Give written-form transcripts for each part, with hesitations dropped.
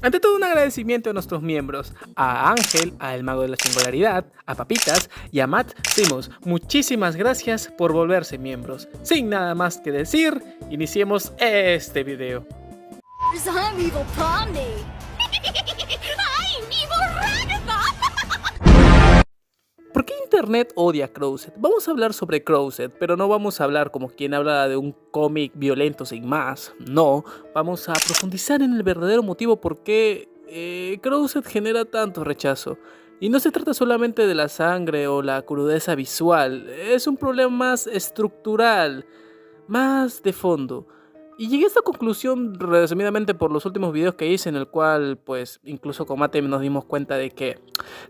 Ante todo, un agradecimiento a nuestros miembros, a Ángel, a El Mago de la Singularidad, a Papitas y a Matt Simos. Muchísimas gracias por volverse miembros. Sin nada más que decir, iniciemos este video. I'm Evil Pomni. I'm Evil Ragamuffin. ¿Por qué Internet odia a Crowset? Vamos a hablar sobre Crowset, pero no vamos a hablar como quien habla de un cómic violento sin más. No, vamos a profundizar en el verdadero motivo por qué Crowset genera tanto rechazo. Y no se trata solamente de la sangre o la crudeza visual, es un problema más estructural, más de fondo. Y llegué a esta conclusión resumidamente por los últimos videos que hice, en el cual pues incluso con Mate nos dimos cuenta de que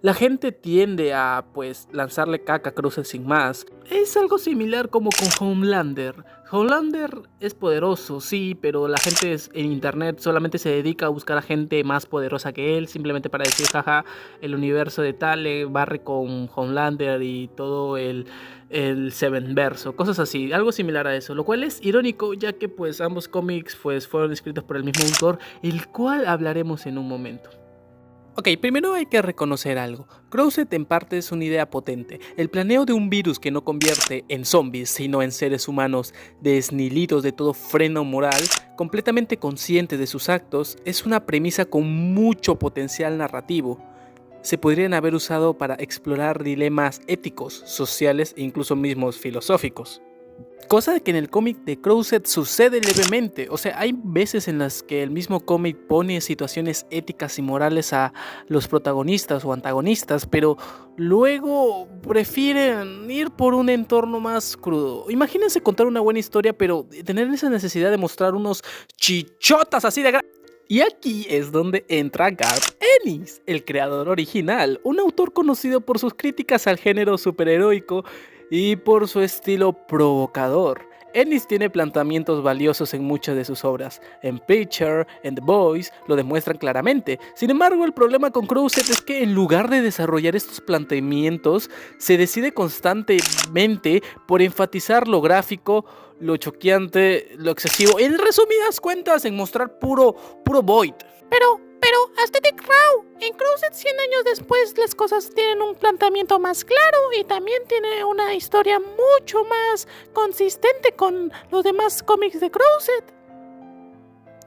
la gente tiende a pues lanzarle caca a Crowset sin más. Es algo similar como con Homelander. Homelander es poderoso, sí, pero la gente en internet solamente se dedica a buscar a gente más poderosa que él, simplemente para decir, jaja, el universo de tal le barre con Homelander y todo el Seven verso, cosas así, algo similar a eso, lo cual es irónico ya que pues ambos cómics pues fueron escritos por el mismo autor, el cual hablaremos en un momento. Ok, primero hay que reconocer algo. Crowset en parte es una idea potente. El planeo de un virus que no convierte en zombies, sino en seres humanos desnilidos de todo freno moral, completamente conscientes de sus actos, es una premisa con mucho potencial narrativo. Se podrían haber usado para explorar dilemas éticos, sociales e incluso mismos filosóficos. Cosa que en el cómic de Crowset sucede levemente, o sea, hay veces en las que el mismo cómic pone situaciones éticas y morales a los protagonistas o antagonistas, pero luego prefieren ir por un entorno más crudo. Imagínense contar una buena historia, pero tener esa necesidad de mostrar unos chichotas así de grandes. Y aquí es donde entra Garth Ennis, el creador original, un autor conocido por sus críticas al género superheroico y por su estilo provocador. Ennis tiene planteamientos valiosos en muchas de sus obras. En Preacher, en The Boys, lo demuestran claramente. Sin embargo, el problema con Crowset es que en lugar de desarrollar estos planteamientos, se decide constantemente por enfatizar lo gráfico, lo choqueante, lo excesivo, en resumidas cuentas, en mostrar puro void. Pero, Aesthetic Raw, en Crowset 100 años después las cosas tienen un planteamiento más claro y también tiene una historia mucho más consistente con los demás cómics de Crowset.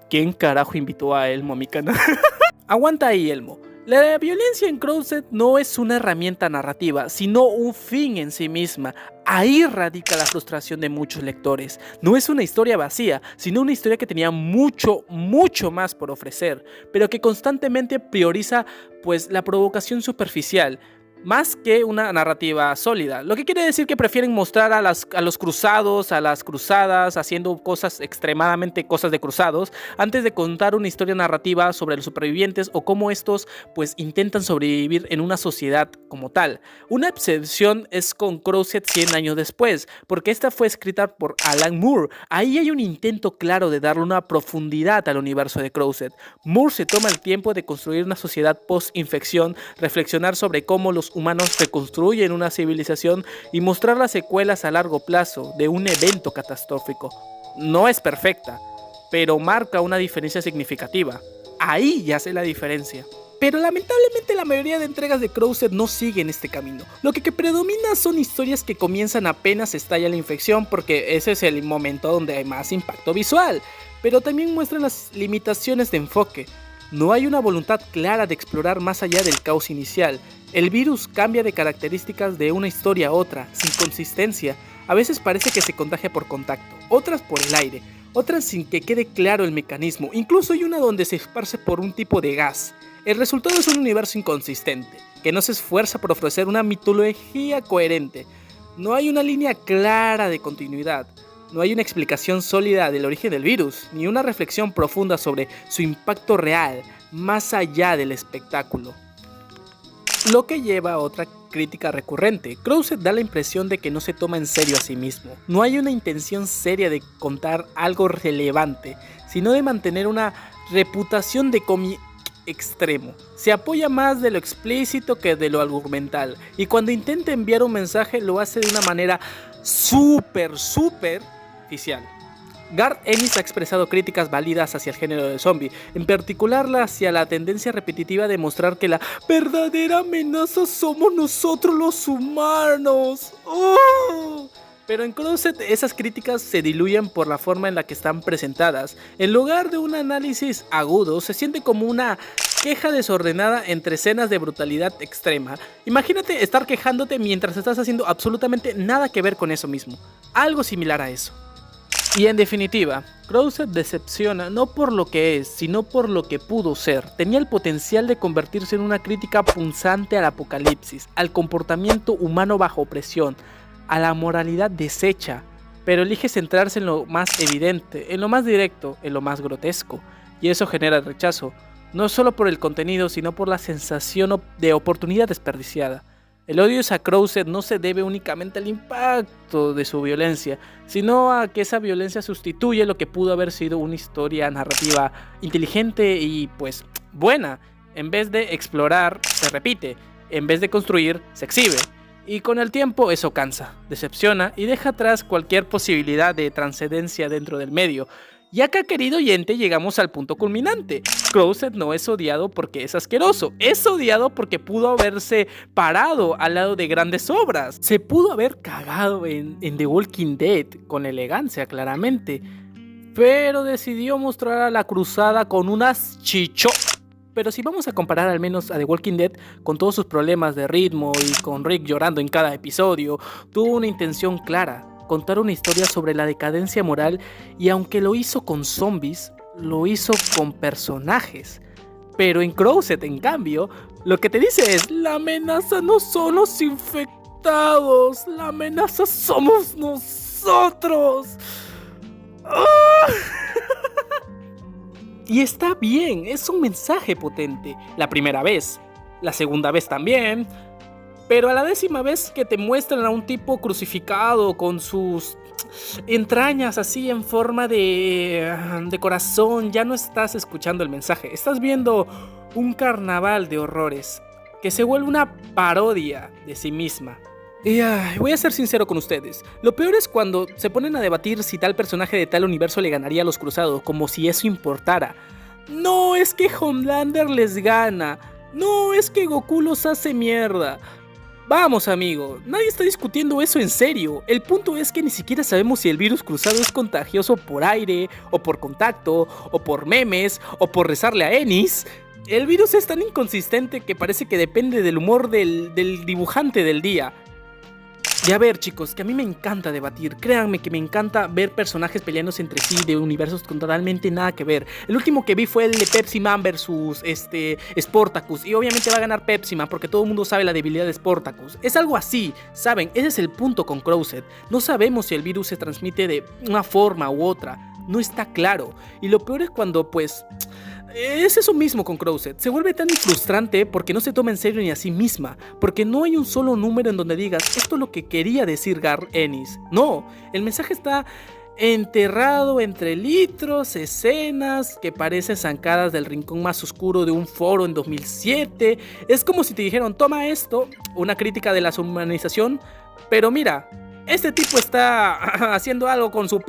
¿Quién carajo invitó a Elmo a mi canal? Aguanta ahí, Elmo. La violencia en Crowset no es una herramienta narrativa, sino un fin en sí misma. Ahí radica la frustración de muchos lectores. No es una historia vacía, sino una historia que tenía mucho más por ofrecer, pero que constantemente prioriza pues la provocación superficial, más que una narrativa sólida. Lo que quiere decir que prefieren mostrar a los cruzados, a las cruzadas, haciendo cosas extremadamente cosas de cruzados, antes de contar una historia narrativa sobre los supervivientes o cómo estos pues intentan sobrevivir en una sociedad como tal. Una excepción es con Crowset 100 años después, porque esta fue escrita por Alan Moore. Ahí hay un intento claro de darle una profundidad al universo de Crowset. Moore se toma el tiempo de construir una sociedad post-infección, reflexionar sobre cómo los humanos reconstruyen una civilización y mostrar las secuelas a largo plazo de un evento catastrófico. No es perfecta, pero marca una diferencia significativa. Ahí ya hace la diferencia. Pero lamentablemente la mayoría de entregas de Crowset no siguen este camino. Lo que predomina son historias que comienzan apenas estalla la infección, porque ese es el momento donde hay más impacto visual, pero también muestran las limitaciones de enfoque. No hay una voluntad clara de explorar más allá del caos inicial. El virus cambia de características de una historia a otra, sin consistencia. A veces parece que se contagia por contacto, otras por el aire, otras sin que quede claro el mecanismo. Incluso hay una donde se esparce por un tipo de gas. El resultado es un universo inconsistente, que no se esfuerza por ofrecer una mitología coherente. No hay una línea clara de continuidad. No hay una explicación sólida del origen del virus, ni una reflexión profunda sobre su impacto real, más allá del espectáculo. Lo que lleva a otra crítica recurrente. Crowset da la impresión de que no se toma en serio a sí mismo. No hay una intención seria de contar algo relevante, sino de mantener una reputación de cómic extremo. Se apoya más de lo explícito que de lo argumental, y cuando intenta enviar un mensaje lo hace de una manera súper oficial. Garth Ennis ha expresado críticas válidas hacia el género del zombie, en particular hacia la tendencia repetitiva de mostrar que la verdadera amenaza somos nosotros los humanos. ¡Oh! Pero en Crossed esas críticas se diluyen por la forma en la que están presentadas. En lugar de un análisis agudo, se siente como una queja desordenada entre escenas de brutalidad extrema. Imagínate estar quejándote mientras estás haciendo absolutamente nada que ver con eso mismo. Algo similar a eso. Y en definitiva, Crossed decepciona no por lo que es, sino por lo que pudo ser. Tenía el potencial de convertirse en una crítica punzante al apocalipsis, al comportamiento humano bajo presión, a la moralidad deshecha, pero elige centrarse en lo más evidente, en lo más directo, en lo más grotesco, y eso genera rechazo, no solo por el contenido, sino por la sensación de oportunidad desperdiciada. El odio a Crossed no se debe únicamente al impacto de su violencia, sino a que esa violencia sustituye lo que pudo haber sido una historia narrativa inteligente y pues buena. En vez de explorar, se repite, en vez de construir, se exhibe. Y con el tiempo eso cansa, decepciona y deja atrás cualquier posibilidad de trascendencia dentro del medio. Y acá, querido oyente, llegamos al punto culminante. Crossed no es odiado porque es asqueroso, es odiado porque pudo haberse parado al lado de grandes obras. Se pudo haber cagado en The Walking Dead, con elegancia claramente, pero decidió mostrar a la cruzada con unas chicho. Pero si vamos a comparar al menos a The Walking Dead con todos sus problemas de ritmo y con Rick llorando en cada episodio, tuvo una intención clara: contar una historia sobre la decadencia moral, y aunque lo hizo con zombies, lo hizo con personajes. Pero en Crossed, en cambio, lo que te dice es: la amenaza no son los infectados, la amenaza somos nosotros. ¡Oh! Y está bien, es un mensaje potente. La primera vez, la segunda vez también. Pero a la 10ª vez que te muestran a un tipo crucificado con sus entrañas así en forma de corazón, ya no estás escuchando el mensaje. Estás viendo un carnaval de horrores que se vuelve una parodia de sí misma. Y voy a ser sincero con ustedes. Lo peor es cuando se ponen a debatir si tal personaje de tal universo le ganaría a los cruzados, como si eso importara. No es que Homelander les gana. No es que Goku los hace mierda. Vamos, amigo, nadie está discutiendo eso en serio. El punto es que ni siquiera sabemos si el virus cruzado es contagioso por aire, o por contacto, o por memes, o por rezarle a Ennis. El virus es tan inconsistente que parece que depende del humor del dibujante del día. Y a ver, chicos, que a mí me encanta debatir. Créanme que me encanta ver personajes peleándose entre sí de universos con totalmente nada que ver. El último que vi fue el de Pepsi Man versus Sportacus. Y obviamente va a ganar Pepsi Man porque todo el mundo sabe la debilidad de Sportacus. Es algo así, ¿saben? Ese es el punto con Crossed. No sabemos si el virus se transmite de una forma u otra. No está claro. Y lo peor es cuando, pues... es eso mismo con Crossed. Se vuelve tan frustrante porque no se toma en serio ni a sí misma, porque no hay un solo número en donde digas: esto es lo que quería decir Garth Ennis. No, el mensaje está enterrado entre litros, escenas que parecen sacadas del rincón más oscuro de un foro en 2007. Es como si te dijeron: toma esto, una crítica de la deshumanización, pero mira, este tipo está haciendo algo con su...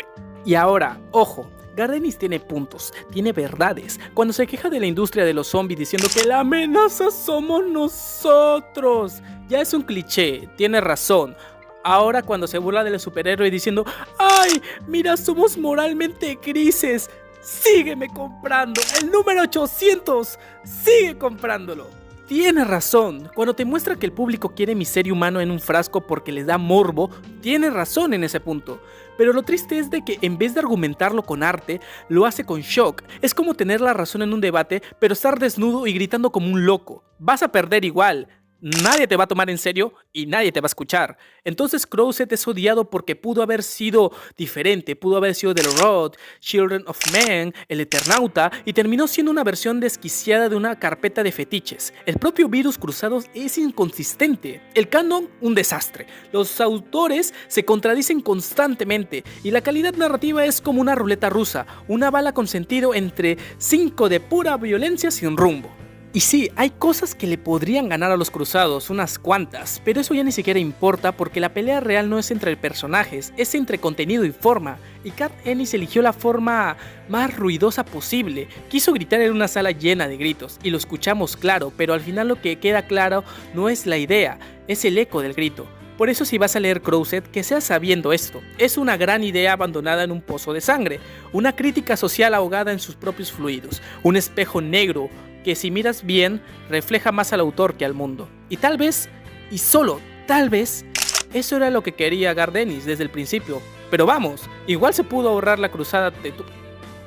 Y ahora, ojo, Garth Ennis tiene puntos, tiene verdades. Cuando se queja de la industria de los zombies diciendo que la amenaza somos nosotros, ya es un cliché, tiene razón. Ahora cuando se burla del superhéroe diciendo: ¡ay, mira, somos moralmente grises!, sígueme comprando, el número 800, sigue comprándolo. Tiene razón, cuando te muestra que el público quiere miseria humana en un frasco porque les da morbo, tiene razón en ese punto. Pero lo triste es de que en vez de argumentarlo con arte, lo hace con shock. Es como tener la razón en un debate, pero estar desnudo y gritando como un loco. Vas a perder igual. Nadie te va a tomar en serio y nadie te va a escuchar. Entonces Crossed es odiado porque pudo haber sido diferente, pudo haber sido The Road, Children of Men, El Eternauta, y terminó siendo una versión desquiciada de una carpeta de fetiches. El propio virus cruzado es inconsistente, el canon un desastre, los autores se contradicen constantemente y la calidad narrativa es como una ruleta rusa, una bala con sentido entre 5 de pura violencia sin rumbo. Y sí, hay cosas que le podrían ganar a los cruzados, unas cuantas, pero eso ya ni siquiera importa porque la pelea real no es entre personajes, es entre contenido y forma, y Kat Ennis eligió la forma más ruidosa posible. Quiso gritar en una sala llena de gritos, y lo escuchamos claro, pero al final lo que queda claro no es la idea, es el eco del grito. Por eso si vas a leer Crowset, que sea sabiendo esto. Es una gran idea abandonada en un pozo de sangre, una crítica social ahogada en sus propios fluidos, un espejo negro que si miras bien refleja más al autor que al mundo. Y tal vez, y solo tal vez, eso era lo que quería Garth Ennis desde el principio. Pero vamos, igual se pudo ahorrar la cruzada de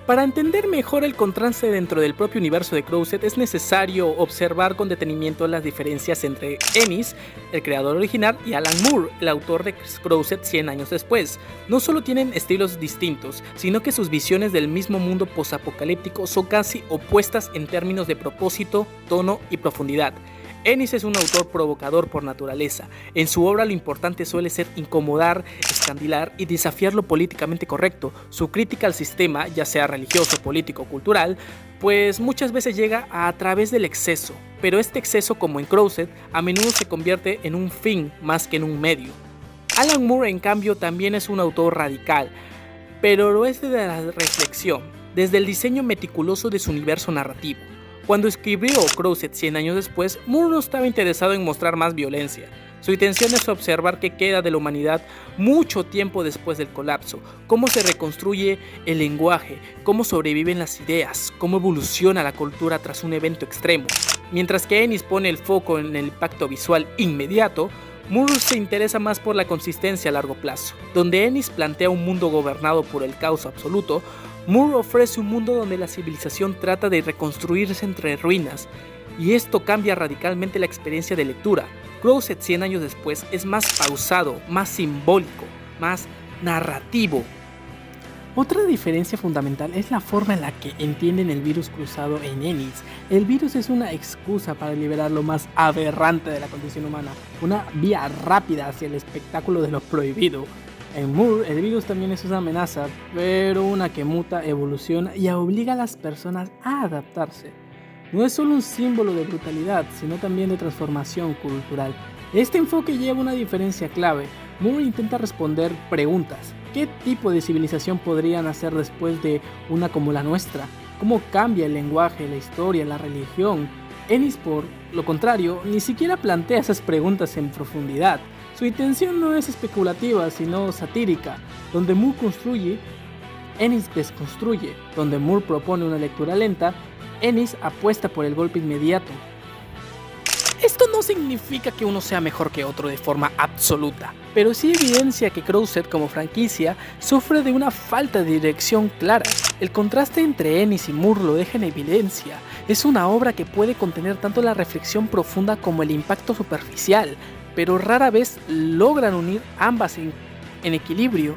Para entender mejor el contraste dentro del propio universo de Crowset es necesario observar con detenimiento las diferencias entre Ennis, el creador original, y Alan Moore, el autor de Crowset 100 años después. No solo tienen estilos distintos, sino que sus visiones del mismo mundo posapocalíptico son casi opuestas en términos de propósito, tono y profundidad. Ennis es un autor provocador por naturaleza. En su obra lo importante suele ser incomodar, escandilar y desafiar lo políticamente correcto. Su crítica al sistema, ya sea religioso, político o cultural, pues muchas veces llega a través del exceso. Pero este exceso, como en Crowset, a menudo se convierte en un fin más que en un medio. Alan Moore, en cambio, también es un autor radical, pero lo es desde la reflexión, desde el diseño meticuloso de su universo narrativo. Cuando escribió Crowset 100 años después, Moore no estaba interesado en mostrar más violencia. Su intención es observar qué queda de la humanidad mucho tiempo después del colapso, cómo se reconstruye el lenguaje, cómo sobreviven las ideas, cómo evoluciona la cultura tras un evento extremo. Mientras que Ennis pone el foco en el impacto visual inmediato, Moore se interesa más por la consistencia a largo plazo. Donde Ennis plantea un mundo gobernado por el caos absoluto, Moore ofrece un mundo donde la civilización trata de reconstruirse entre ruinas, y esto cambia radicalmente la experiencia de lectura. Crowset 100 años después es más pausado, más simbólico, más narrativo. Otra diferencia fundamental es la forma en la que entienden el virus cruzado en Ennis. El virus es una excusa para liberar lo más aberrante de la condición humana, una vía rápida hacia el espectáculo de lo prohibido. En Moore, el virus también es una amenaza, pero una que muta, evoluciona y obliga a las personas a adaptarse. No es solo un símbolo de brutalidad, sino también de transformación cultural. Este enfoque lleva una diferencia clave. Moore intenta responder preguntas. ¿Qué tipo de civilización podría nacer después de una como la nuestra? ¿Cómo cambia el lenguaje, la historia, la religión? Ennis, por lo contrario, ni siquiera plantea esas preguntas en profundidad. Su intención no es especulativa, sino satírica. Donde Moore construye, Ennis desconstruye. Donde Moore propone una lectura lenta, Ennis apuesta por el golpe inmediato. Esto no significa que uno sea mejor que otro de forma absoluta, pero sí evidencia que Crowset como franquicia sufre de una falta de dirección clara. El contraste entre Ennis y Moore lo deja en evidencia. Es una obra que puede contener tanto la reflexión profunda como el impacto superficial, pero rara vez logran unir ambas en equilibrio.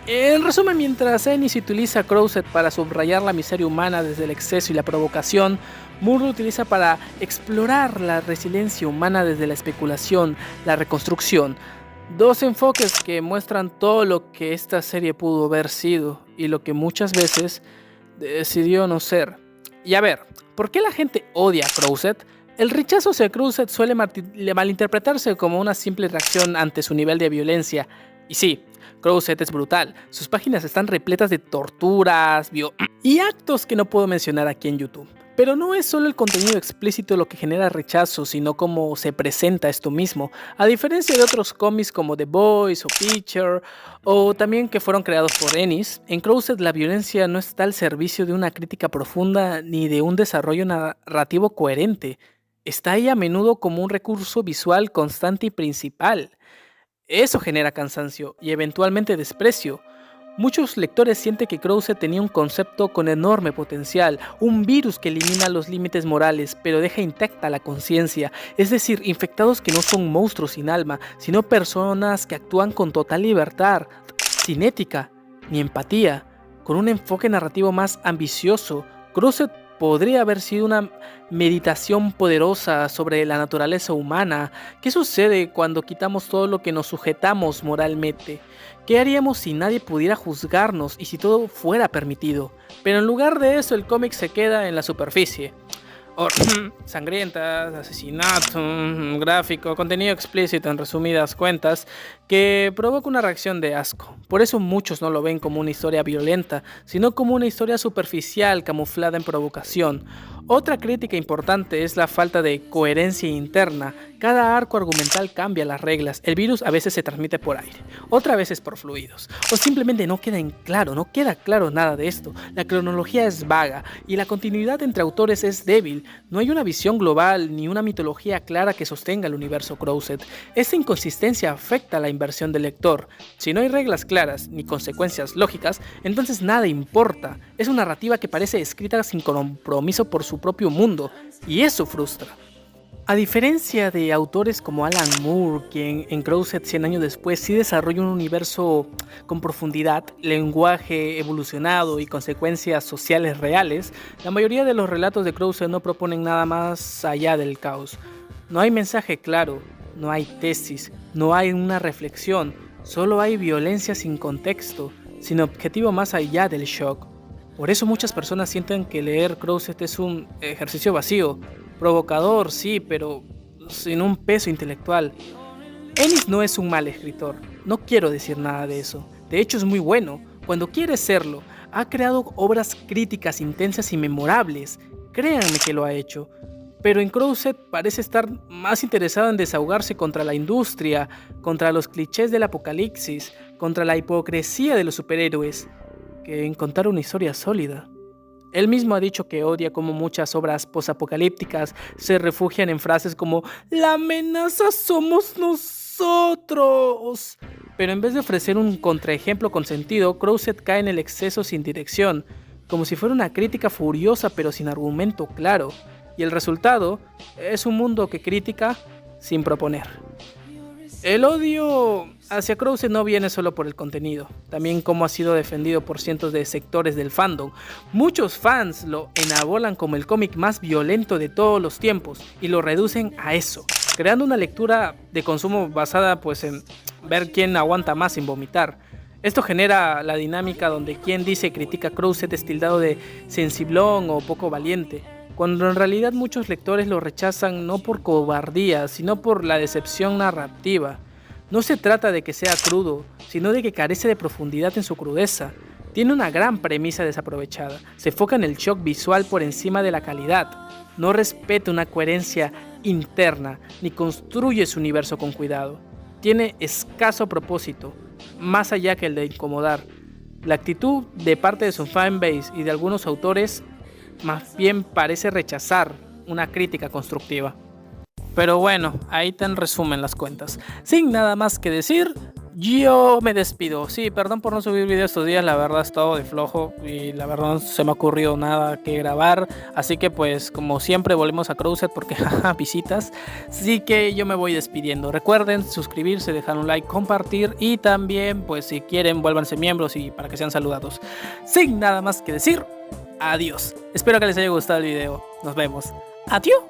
En resumen, mientras Ennis utiliza Crowset para subrayar la miseria humana desde el exceso y la provocación, Moore lo utiliza para explorar la resiliencia humana desde la especulación, la reconstrucción. Dos enfoques que muestran todo lo que esta serie pudo haber sido y lo que muchas veces decidió no ser. Y a ver, ¿por qué la gente odia a Crowset? El rechazo hacia Crowset suele malinterpretarse como una simple reacción ante su nivel de violencia. Y sí, Crowset es brutal. Sus páginas están repletas de torturas y actos que no puedo mencionar aquí en YouTube. Pero no es solo el contenido explícito lo que genera rechazo, sino cómo se presenta esto mismo. A diferencia de otros cómics como The Boys o Preacher, o también que fueron creados por Ennis, en Crowset la violencia no está al servicio de una crítica profunda ni de un desarrollo narrativo coherente. Está ahí a menudo como un recurso visual constante y principal. Eso genera cansancio y eventualmente desprecio. Muchos lectores sienten que Crowset tenía un concepto con enorme potencial, un virus que elimina los límites morales, pero deja intacta la conciencia, es decir, infectados que no son monstruos sin alma, sino personas que actúan con total libertad, sin ética ni empatía, con un enfoque narrativo más ambicioso. Crowset podría haber sido una meditación poderosa sobre la naturaleza humana. ¿Qué sucede cuando quitamos todo lo que nos sujetamos moralmente? ¿Qué haríamos si nadie pudiera juzgarnos y si todo fuera permitido? Pero en lugar de eso el cómic se queda en la superficie. Sangrientas, asesinato, gráfico, contenido explícito en resumidas cuentas, que provoca una reacción de asco. Por eso muchos no lo ven como una historia violenta, sino como una historia superficial camuflada en provocación. Otra crítica importante es la falta de coherencia interna. Cada arco argumental cambia las reglas. El virus a veces se transmite por aire, otras veces por fluidos, o simplemente no queda claro nada de esto. La cronología es vaga y la continuidad entre autores es débil. No hay una visión global ni una mitología clara que sostenga el universo Crowset. Esta inconsistencia afecta la inversión del lector. Si no hay reglas claras ni consecuencias lógicas, entonces nada importa. Es una narrativa que parece escrita sin compromiso por su propio mundo, y eso frustra. A diferencia de autores como Alan Moore, quien en Crowset 100 años después sí desarrolla un universo con profundidad, lenguaje evolucionado y consecuencias sociales reales, la mayoría de los relatos de Crowset no proponen nada más allá del caos. No hay mensaje claro, no hay tesis, no hay una reflexión, solo hay violencia sin contexto, sin objetivo más allá del shock. Por eso muchas personas sienten que leer Crowset es un ejercicio vacío, provocador, sí, pero sin un peso intelectual. Ennis no es un mal escritor, no quiero decir nada de eso. De hecho es muy bueno, cuando quiere serlo. Ha creado obras críticas intensas y memorables, créanme que lo ha hecho. Pero en Crowset parece estar más interesado en desahogarse contra la industria, contra los clichés del apocalipsis, contra la hipocresía de los superhéroes, que en contar una historia sólida. Él mismo ha dicho que odia cómo muchas obras posapocalípticas se refugian en frases como "la amenaza somos nosotros". Pero en vez de ofrecer un contraejemplo con sentido, Crowset cae en el exceso sin dirección, como si fuera una crítica furiosa pero sin argumento claro. Y el resultado es un mundo que critica sin proponer. El odio hacia Crowset no viene solo por el contenido, también como ha sido defendido por cientos de sectores del fandom. Muchos fans lo enabolan como el cómic más violento de todos los tiempos y lo reducen a eso, creando una lectura de consumo basada en ver quién aguanta más sin vomitar. Esto genera la dinámica donde quien dice critica Crowset es tildado de sensiblón o poco valiente, cuando en realidad muchos lectores lo rechazan no por cobardía, sino por la decepción narrativa. No se trata de que sea crudo, sino de que carece de profundidad en su crudeza. Tiene una gran premisa desaprovechada, se enfoca en el shock visual por encima de la calidad, no respeta una coherencia interna, ni construye su universo con cuidado. Tiene escaso propósito, más allá que el de incomodar. La actitud de parte de su fanbase y de algunos autores más bien parece rechazar una crítica constructiva. Pero bueno, ahí te resumen las cuentas. Sin nada más que decir, yo me despido. Sí, perdón por no subir video estos días, la verdad he estado de flojo y la verdad no se me ha ocurrido nada que grabar. Así que como siempre volvemos a Crowset porque jaja, visitas. Así que yo me voy despidiendo. Recuerden suscribirse, dejar un like, compartir y también si quieren vuélvanse miembros y para que sean saludados. Sin nada más que decir, adiós. Espero que les haya gustado el video. Nos vemos. Adiós.